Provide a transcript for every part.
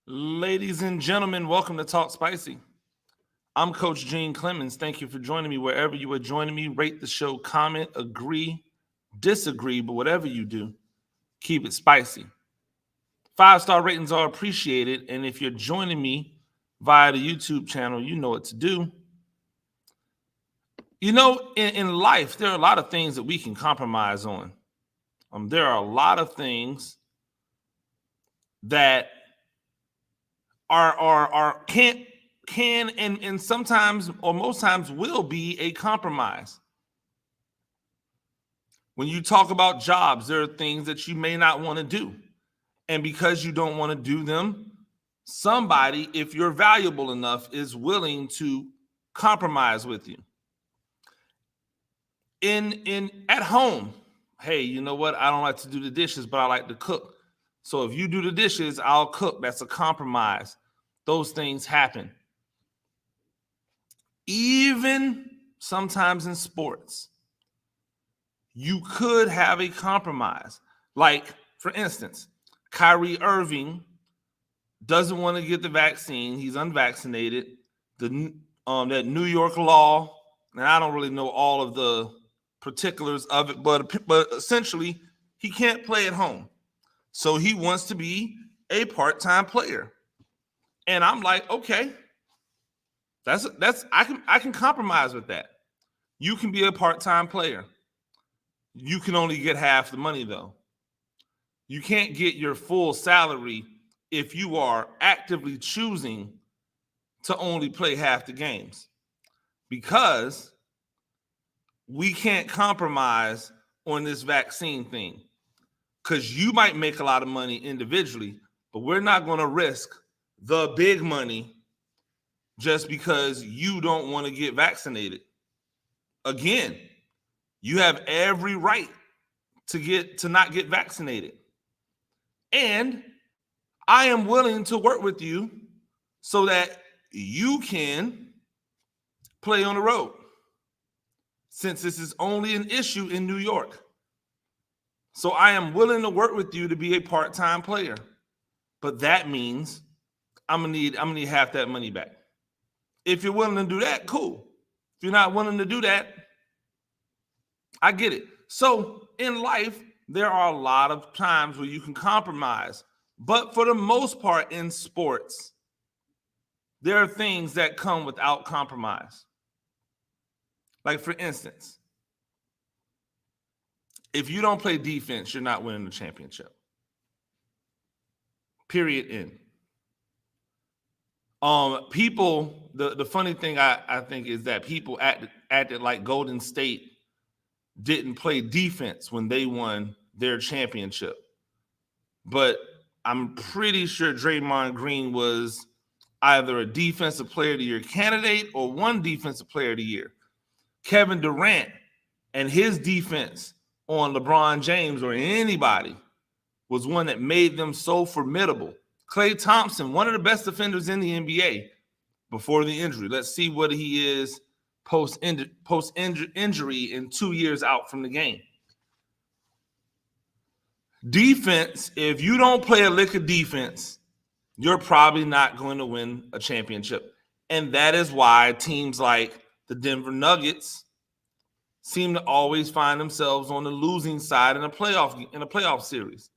Ladies and gentlemen, welcome to Talk Spicy. I'm Coach Gene Clemens. Thank you for joining me wherever you are joining me. Rate the show, comment, agree, disagree, but whatever you do, keep it spicy. 5-star ratings are appreciated. And if you're joining me via the YouTube channel, you know what to do. You know, in life, there are a lot of things that we can compromise on. There are a lot of things that can and sometimes or most times will be a compromise. When you talk about jobs, there are things that you may not want to do. And because you don't want to do them, somebody, if you're valuable enough, is willing to compromise with you. At home, hey, you know what? I don't like to do the dishes, but I like to cook. So if you do the dishes, I'll cook. That's a compromise. Those things happen. Even sometimes in sports, you could have a compromise. Like, for instance, Kyrie Irving doesn't want to get the vaccine. He's unvaccinated. That New York law, and I don't really know all of the particulars of it, but essentially, he can't play at home. So he wants to be a part-time player. And I'm like, okay, I can compromise with that. You can be a part-time player. You can only get half the money, though. You can't get your full salary if you are actively choosing to only play half the games, because we can't compromise on this vaccine thing, because you might make a lot of money individually, but we're not going to risk the big money just because you don't want to get vaccinated. Again, you have every right to not get vaccinated. And I am willing to work with you so that you can play on the road, since this is only an issue in New York. So I am willing to work with you to be a part-time player. But that means I'm gonna need half that money back. If you're willing to do that, cool. If you're not willing to do that, I get it. So in life, there are a lot of times where you can compromise. But for the most part in sports, there are things that come without compromise. Like, for instance, if you don't play defense, you're not winning the championship. Period. End. People, the funny thing I think is that people acted like Golden State didn't play defense when they won their championship. But I'm pretty sure Draymond Green was either a defensive player of the year candidate or one defensive player of the year. Kevin Durant and his defense on LeBron James or anybody was one that made them so formidable. Klay Thompson, one of the best defenders in the NBA before the injury. Let's see what he is post-injury in 2 years out from the game. Defense, if you don't play a lick of defense, you're probably not going to win a championship. And that is why teams like the Denver Nuggets seem to always find themselves on the losing side in a playoff series.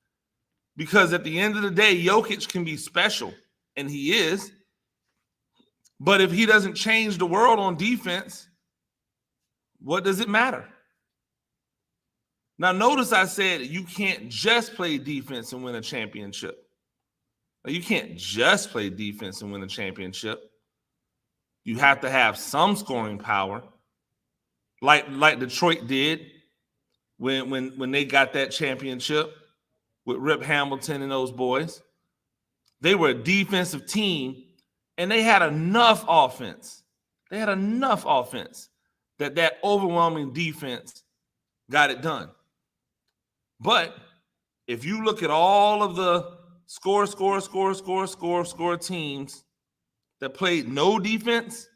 Because at the end of the day, Jokic can be special, and he is. But if he doesn't change the world on defense, what does it matter? Now, notice I said you can't just play defense and win a championship. You can't just play defense and win a championship. You have to have some scoring power, like Detroit did when they got that championship with Rip Hamilton and those boys. They were a defensive team, and they had enough offense. They had enough offense that overwhelming defense got it done. But if you look at all of the score teams that played no defense,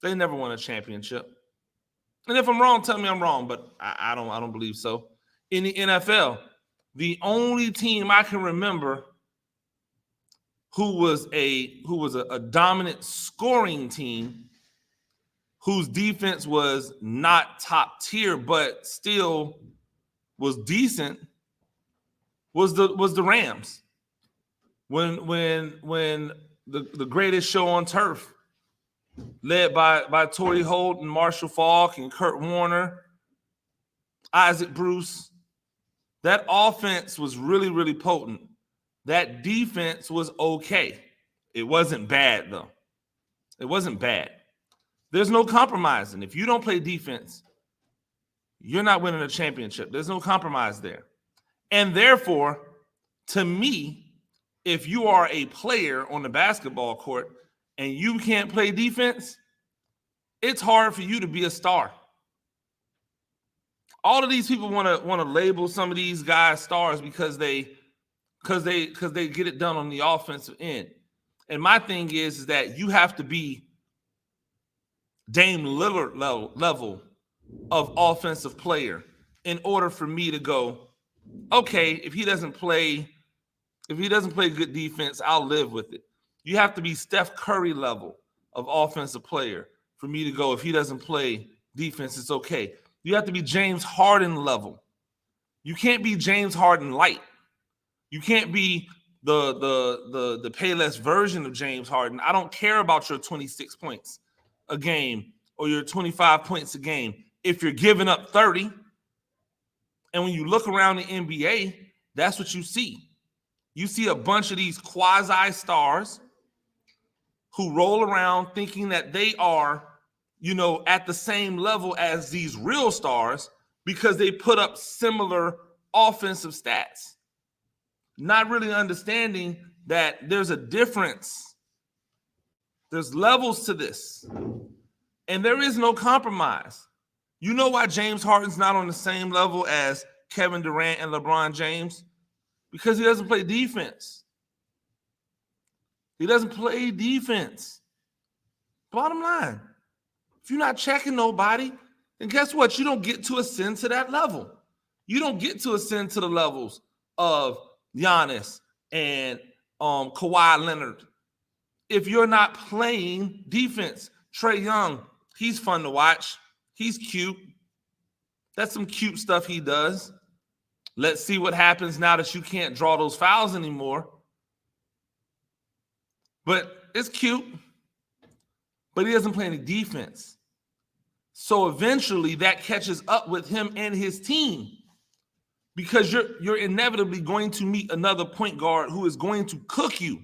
they never won a championship. And if I'm wrong, tell me I'm wrong, but I don't believe so. In the NFL, the only team I can remember who was a dominant scoring team, whose defense was not top tier but still was decent, was the Rams. When the greatest show on turf, led by Torrey Holt and Marshall Faulk and Kurt Warner, Isaac Bruce, that offense was really, really potent. That defense was okay. It wasn't bad, though. It wasn't bad. There's no compromising. If you don't play defense, you're not winning a championship. There's no compromise there. And therefore, to me, if you are a player on the basketball court and you can't play defense, it's hard for you to be a star. All of these people want to label some of these guys stars because they get it done on the offensive end. And my thing is that you have to be Dame Lillard level of offensive player in order for me to go, okay, if he doesn't play good defense, I'll live with it. You have to be Steph Curry level of offensive player for me to go, if he doesn't play defense, it's okay. You have to be James Harden level. You can't be James Harden light. You can't be the Payless version of James Harden. I don't care about your 26 points a game or your 25 points a game if you're giving up 30. And when you look around the NBA, that's what you see. You see a bunch of these quasi stars who roll around thinking that they are, at the same level as these real stars because they put up similar offensive stats. Not really understanding that there's a difference. There's levels to this. And there is no compromise. You know why James Harden's not on the same level as Kevin Durant and LeBron James? Because he doesn't play defense. He doesn't play defense. Bottom line. If you're not checking nobody, then guess what? You don't get to ascend to that level. You don't get to ascend to the levels of Giannis and Kawhi Leonard if you're not playing defense. Trae Young, he's fun to watch. He's cute. That's some cute stuff he does. Let's see what happens now that you can't draw those fouls anymore. But it's cute. But he doesn't play any defense. So eventually that catches up with him and his team because you're inevitably going to meet another point guard who is going to cook you.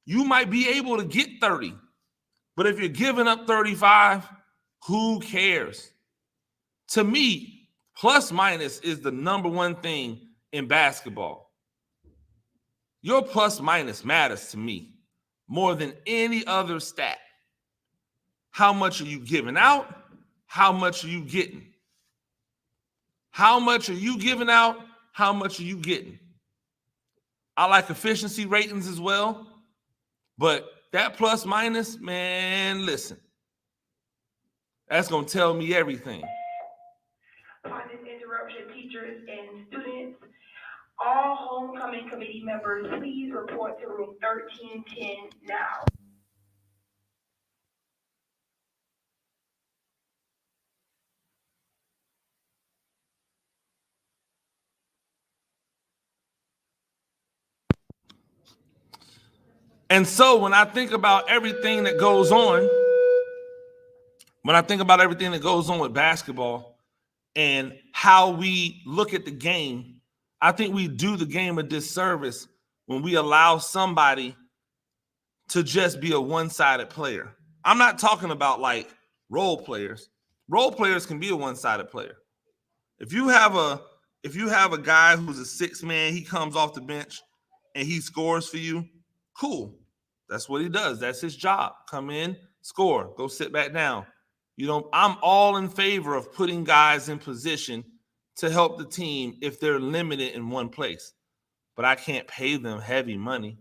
You might be able to get 30, but if you're giving up 35, who cares? To me, plus minus is the number one thing in basketball. Your plus minus matters to me more than any other stat. How much are you giving out? How much are you getting? How much are you giving out? How much are you getting? I like efficiency ratings as well, but that plus minus, man, listen. That's going to tell me everything. Upon this interruption, teachers and students, all homecoming committee members, please report to room 1310 now. And so when I think about everything that goes on, with basketball and how we look at the game, I think we do the game a disservice when we allow somebody to just be a one-sided player. I'm not talking about like role players. Role players can be a one-sided player. If you have a guy who's a six man, he comes off the bench and he scores for you, cool. That's what he does. That's his job. Come in, score, go sit back down. I'm all in favor of putting guys in position to help the team if they're limited in one place. But I can't pay them heavy money.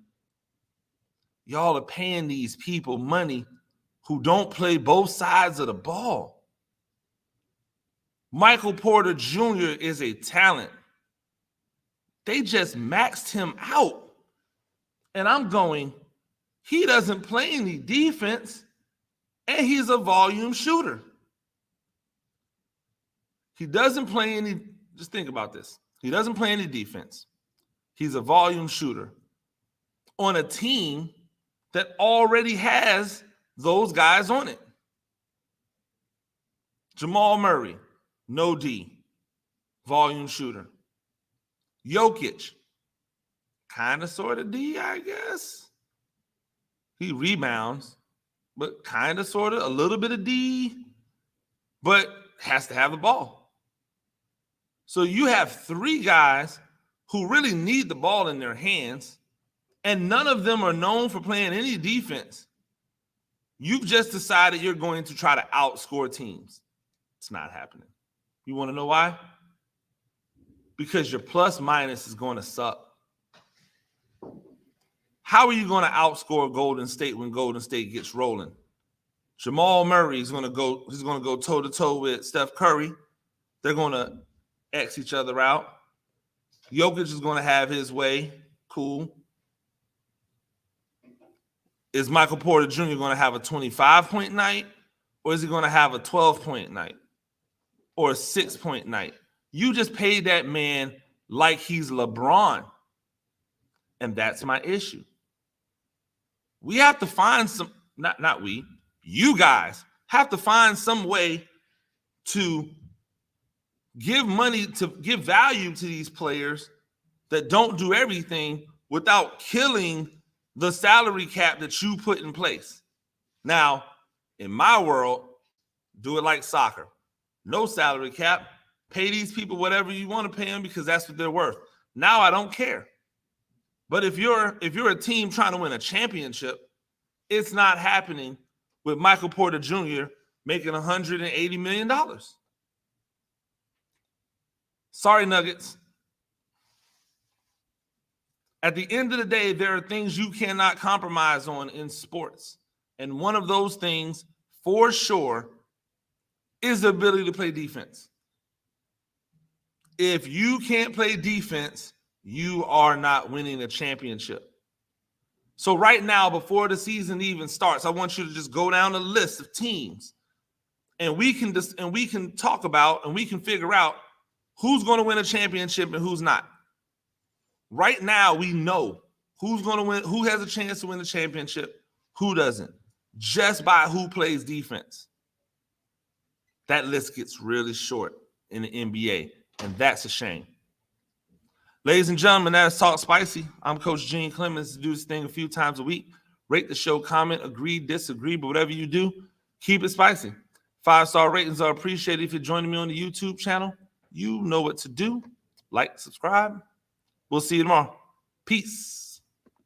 Y'all are paying these people money who don't play both sides of the ball. Michael Porter Jr. is a talent. They just maxed him out. And I'm going, he doesn't play any defense, and he's a volume shooter. He doesn't play any, just think about this. He doesn't play any defense. He's a volume shooter on a team that already has those guys on it. Jamal Murray, no D, volume shooter. Jokic, kind of sort of D, I guess. He rebounds, but kind of sort of a little bit of D, but has to have the ball. So you have three guys who really need the ball in their hands, and none of them are known for playing any defense. You've just decided you're going to try to outscore teams. It's not happening. You want to know why? Because your plus minus is going to suck. How are you going to outscore Golden State when Golden State gets rolling? Jamal Murray is going to go toe to toe with Steph Curry. They're going to X each other out. Jokic is going to have his way. Cool. Is Michael Porter Jr. going to have a 25-point night, or is he going to have a 12-point night or a 6-point night? You just paid that man like he's LeBron. And that's my issue. We have to find some, not we, you guys have to find some way to give money, to give value to these players that don't do everything without killing the salary cap that you put in place. Now, in my world, do it like soccer. No salary cap. Pay these people whatever you want to pay them because that's what they're worth. Now I don't care. But if you're a team trying to win a championship, it's not happening with Michael Porter Jr. making $180 million. Sorry, Nuggets. At the end of the day, there are things you cannot compromise on in sports. And one of those things, for sure, is the ability to play defense. If you can't play defense, you are not winning a championship. So right now, before the season even starts, I want you to just go down the list of teams, and we can talk about and we can figure out who's going to win a championship and who's not. Right now, we know who's going to win, who has a chance to win the championship, who doesn't, just by who plays defense. That list gets really short in the NBA, and that's a shame. Ladies and gentlemen, that's Talk Spicy. I'm Coach Gene Clemens. Do this thing a few times a week. Rate the show, comment, agree, disagree, but whatever you do, keep it spicy. 5-star ratings are appreciated. If you're joining me on the YouTube channel, you know what to do. Like, subscribe. We'll see you tomorrow. Peace.